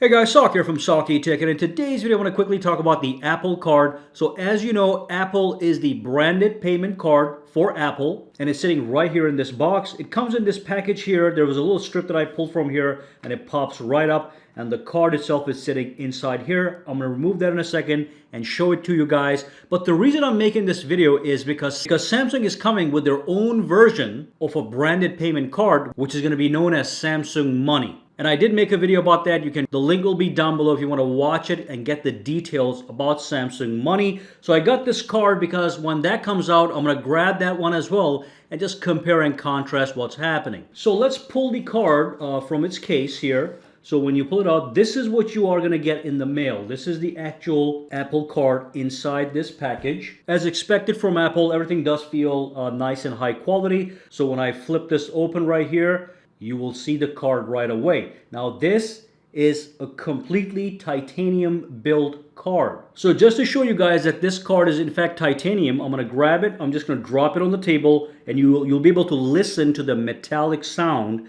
Hey guys, Sak here from SAKITECH, and in today's video I want to quickly talk about the Apple Card. So as you know, Apple is the branded payment card for Apple, and it's sitting right here in this box. It comes in this package here. There was a little strip that I pulled from here, and it pops right up, and the card itself is sitting inside here. I'm going to remove that in a second and show it to you guys. But the reason I'm making this video is because Samsung is coming with their own version of a branded payment card, which is going to be known as Samsung Money. And I did make a video about that. The link will be down below if you want to watch it and get the details about Samsung Money. So I got this card because when that comes out, I'm going to grab that one as well and just compare and contrast what's happening. So let's pull the card from its case here. So when you pull it out, this is what you are going to get in the mail. This is the actual Apple card inside this package. As expected from Apple, everything does feel nice and high quality. So when I flip this open right here, you will see the card right away. Now this is a completely titanium built card. So just to show you guys that this card is in fact titanium, I'm going to grab it. I'm just going to drop it on the table and you'll be able to listen to the metallic sound.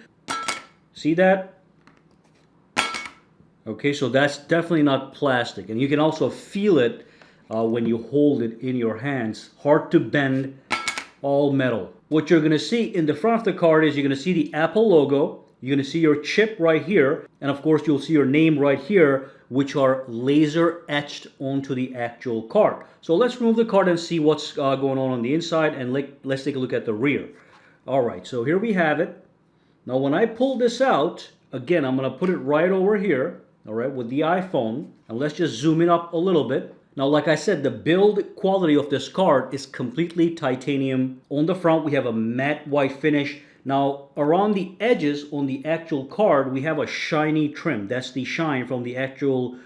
See that? Okay, so that's definitely not plastic. And you can also feel it when you hold it in your hands. Hard to bend, all metal. What you're going to see in the front of the card is you're going to see the Apple logo. You're going to see your chip right here. And of course, you'll see your name right here, which are laser etched onto the actual card. So let's remove the card and see what's going on the inside. And let's take a look at the rear. All right, so here we have it. Now, when I pull this out, again, I'm going to put it right over here, all right, with the iPhone. And let's just zoom it up a little bit. Now, like I said, the build quality of this card is completely titanium. On the front, we have a matte white finish. Now, around the edges on the actual card, we have a shiny trim. That's the shine from the actual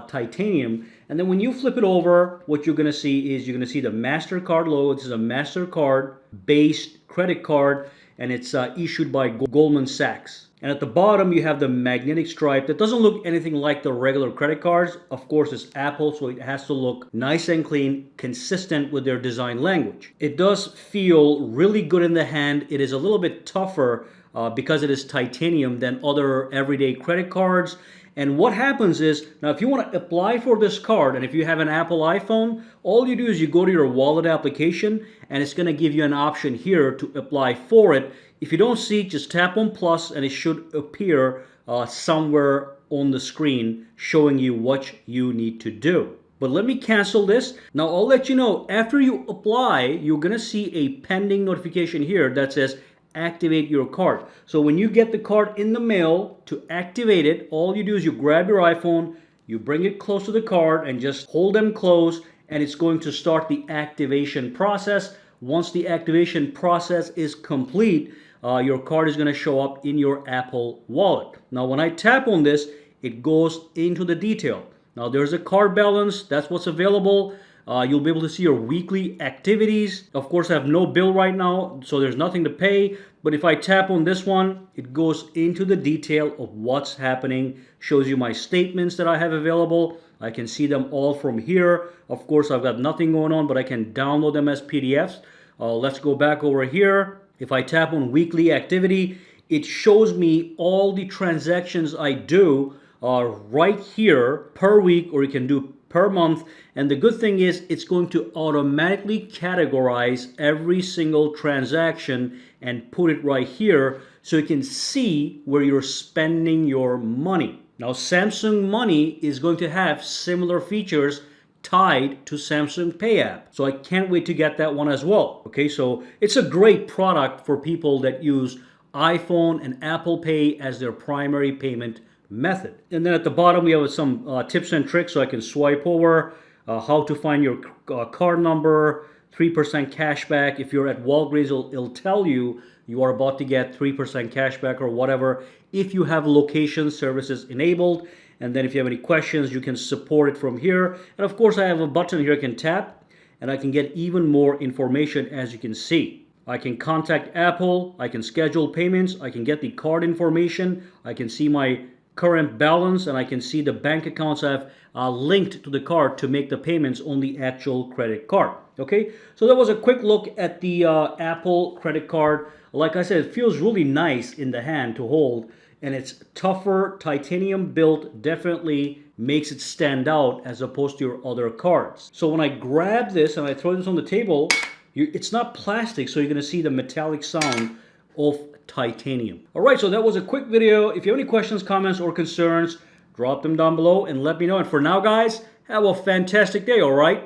titanium. And then when you flip it over, what you're going to see is you're going to see the MasterCard logo. This is a MasterCard-based credit card, and it's issued by Goldman Sachs. And at the bottom, you have the magnetic stripe that doesn't look anything like the regular credit cards. Of course, it's Apple, so it has to look nice and clean, consistent with their design language. It does feel really good in the hand. It is a little bit tougher because it is titanium than other everyday credit cards. And what happens is, now if you want to apply for this card, and if you have an Apple iPhone, all you do is you go to your wallet application, and it's going to give you an option here to apply for it. If you don't see it, just tap on plus, and it should appear somewhere on the screen showing you what you need to do. But let me cancel this. Now I'll let you know, after you apply, you're going to see a pending notification here that says activate your card. So when you get the card in the mail, to activate it, all you do is you grab your iPhone, you bring it close to the card and just hold them close, and it's going to start the activation process. Once the activation process is complete, your card is going to show up in your Apple wallet. Now when I tap on this, it goes into the detail. Now there's a card balance, that's what's available. You'll be able to see your weekly activities. Of course, I have no bill right now, so there's nothing to pay. But if I tap on this one, it goes into the detail of what's happening, shows you my statements that I have available. I can see them all from here. Of course, I've got nothing going on, but I can download them as PDFs. Let's go back over here. If I tap on weekly activity, it shows me all the transactions I do right here per week, or you can do per month. And the good thing is it's going to automatically categorize every single transaction and put it right here so you can see where you're spending your money. Now Samsung Money is going to have similar features tied to Samsung Pay app. So I can't wait to get that one as well. Okay, so it's a great product for people that use iPhone and Apple Pay as their primary payment method. And then at the bottom we have some tips and tricks, so I can swipe over how to find your card number, 3% cash back. If you're at Walgreens, it'll tell you you are about to get 3% cash back or whatever if you have location services enabled. And then if you have any questions, you can support it from here. And of course, I have a button here I can tap, and I can get even more information, as you can see. I can contact Apple, I can schedule payments, I can get the card information, I can see my current balance, and I can see the bank accounts I've linked to the card to make the payments on the actual credit card. Okay, so that was a quick look at the Apple credit card. Like I said, it feels really nice in the hand to hold. and it's tougher titanium built definitely makes it stand out as opposed to your other cards. So when I grab this and I throw this on the table, it's not plastic, so you're going to see the metallic sound of titanium. Alright, so that was a quick video. If you have any questions, comments, or concerns, drop them down below and let me know. And for now, guys, have a fantastic day, alright?